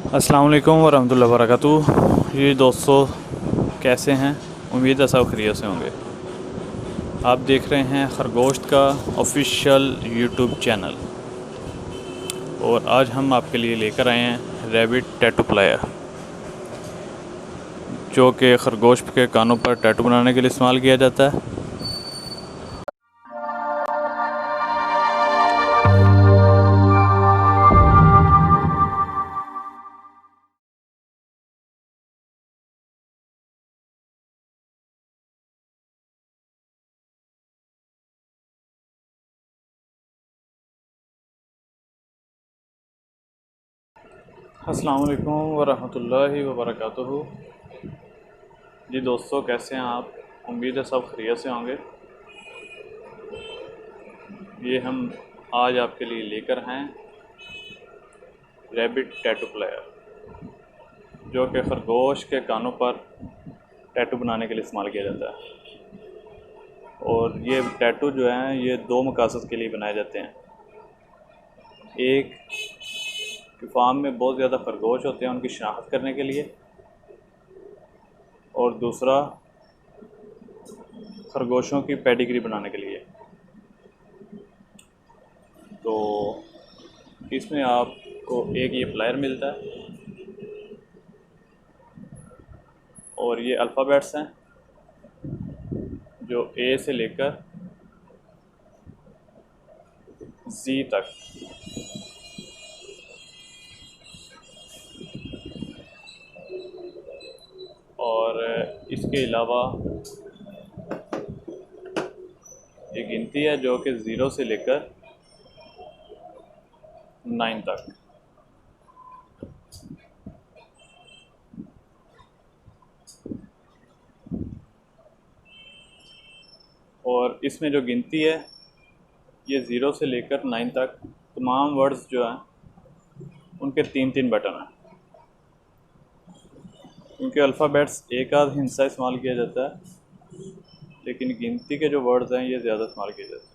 अस्सलाम वालेकुम वरहमतुल्लाहि वबरकातुहू। ये दोस्तों कैसे हैं? उम्मीद है सब खैरियत से होंगे। आप देख रहे हैं खरगोश्त का ऑफिशियल यूट्यूब चैनल और आज हम आपके लिए लेकर आए हैं रैबिट टैटू प्लायर, जो कि खरगोश के कानों पर टैटू बनाने के लिए इस्तेमाल किया जाता है। अस्सलाम वालेकुम वरहमतुल्लाहि वबरकातुहू। जी दोस्तों कैसे हैं आप? उम्मीद है सब खैरियत से होंगे। ये हम आज आपके लिए लेकर हैं रैबिट टैटू प्लायर, जो कि खरगोश के कानों पर टैटू बनाने के लिए इस्तेमाल किया जाता है। और ये टैटू जो हैं ये दो मकसद के लिए बनाए जाते हैं। एक कि फार्म में बहुत ज़्यादा खरगोश होते हैं, उनकी शनाख्त करने के लिए, और दूसरा खरगोशों की पेडिग्री बनाने के लिए। तो इसमें आपको एक ये प्लायर मिलता है और ये अल्फ़ाबेट्स हैं जो ए से लेकर जी तक। और इसके अलावा ये गिनती है जो कि 0 से लेकर 9 तक। और इसमें जो गिनती है ये 0 से लेकर 9 तक तमाम वर्ड्स जो हैं उनके 3-3 बटन हैं। क्योंकि अल्फ़ाबेट्स एक आध हिस्सा इस्तेमाल किया जाता है, लेकिन गिनती के जो वर्ड्स हैं ये ज़्यादा इस्तेमाल किए जाते हैं।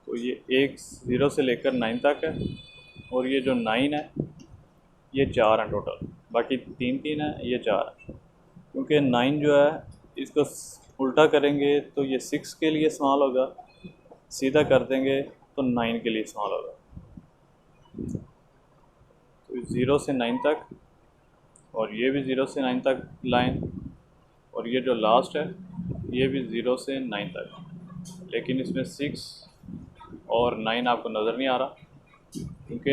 तो ये एक 0 से लेकर 9 तक है, और ये जो 9 है ये 4 हैं टोटल, बाकी 3-3 है, ये 4 है। क्योंकि 9 जो है इसको उल्टा करेंगे तो ये 6 के लिए इस्तेमाल होगा, सीधा कर देंगे तो 9 के लिए इस्तेमाल होगा। तो 0 से 9 तक, और ये भी 0 से 9 तक लाइन, और ये जो लास्ट है ये भी 0 से 9 तक। लेकिन इसमें 6 और 9 आपको नज़र नहीं आ रहा, क्योंकि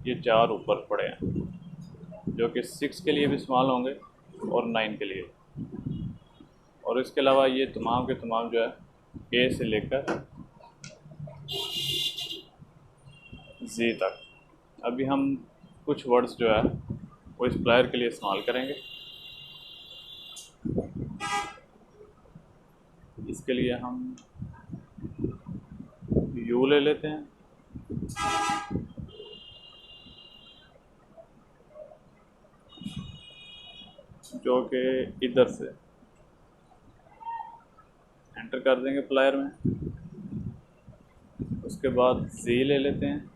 ये 4 ऊपर पड़े हैं जो कि 6 के लिए भी इस्तेमाल होंगे और 9 के लिए। और इसके अलावा ये तमाम के तमाम जो है ए से लेकर जी तक। अभी हम कुछ वर्ड्स जो है वो इस प्लायर के लिए इस्तेमाल करेंगे। इसके लिए हम यू ले लेते हैं, जो कि इधर से एंटर कर देंगे प्लायर में। उसके बाद जी ले लेते हैं,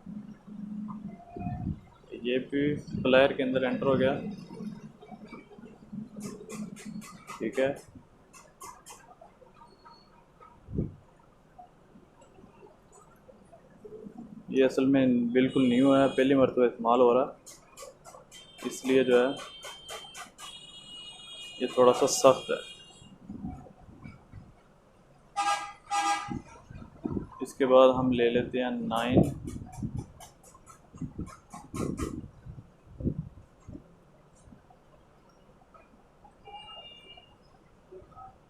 ये भी प्लायर के अंदर एंटर हो गया, ठीक है। ये असल में बिल्कुल न्यू है, पहली मरतबा इस्तेमाल हो रहा, इसलिए जो है ये थोड़ा सा सख्त है। इसके बाद हम ले लेते हैं 9,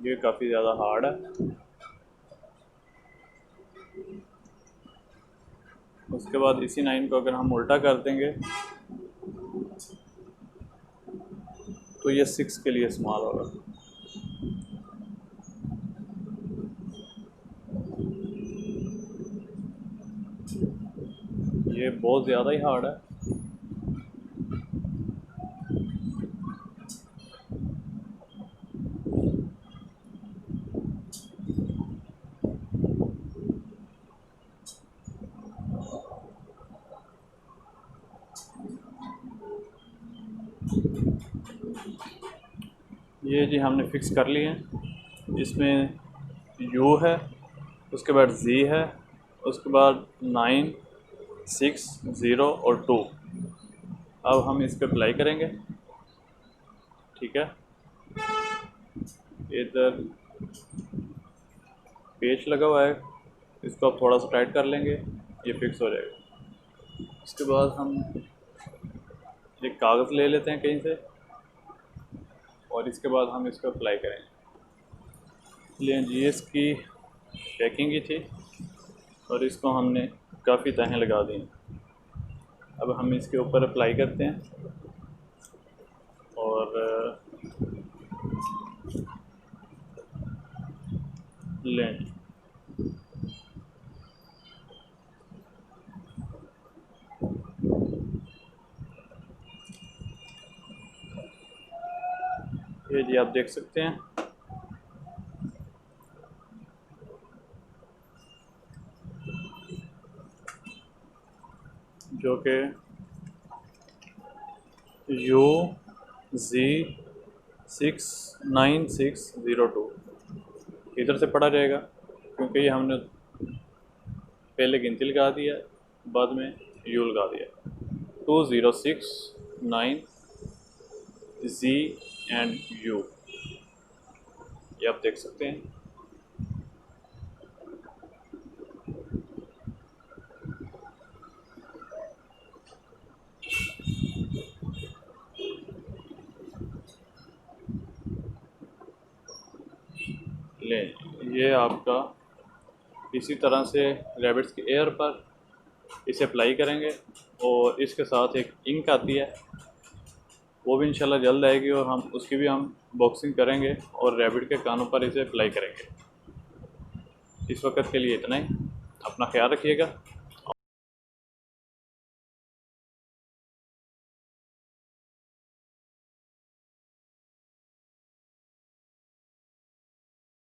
ये काफ़ी ज़्यादा हार्ड है। उसके बाद इसी 9 को अगर हम उल्टा कर देंगे तो ये 6 के लिए इस्तेमाल होगा। ये बहुत ज़्यादा ही हार्ड है। ये जी हमने फ़िक्स कर लिए हैं। इसमें U है, उसके बाद Z है, उसके बाद 9, 6, 0 और 2। अब हम इस पर अप्लाई करेंगे। ठीक है, इधर पेच लगा हुआ है, इसको आप थोड़ा सा टाइट कर लेंगे, ये फिक्स हो जाएगा। इसके बाद हम एक कागज़ ले लेते हैं कहीं से और इसके बाद हम इसको अप्लाई करेंगे। लें जी, इसकी पैकिंग ही थी और इसको हमने काफ़ी तहें लगा दी। अब हम इसके ऊपर अप्लाई करते हैं और लें। ये जी आप देख सकते हैं, जो कि UZ69602 इधर से पढ़ा जाएगा, क्योंकि ये हमने पहले गिनती लगा दिया, बाद में यू लगा दिया। 2069 Z एंड U, ये आप देख सकते हैं। लें, ये आपका इसी तरह से रैबिट्स के एयर पर इसे अप्लाई करेंगे और इसके साथ एक इंक आती है, वो भी इंशाल्लाह जल्द आएगी और हम उसकी भी हम बॉक्सिंग करेंगे और रैबिट के कानों पर इसे अप्लाई करेंगे। इस वक्त के लिए इतना ही, अपना ख्याल रखिएगा।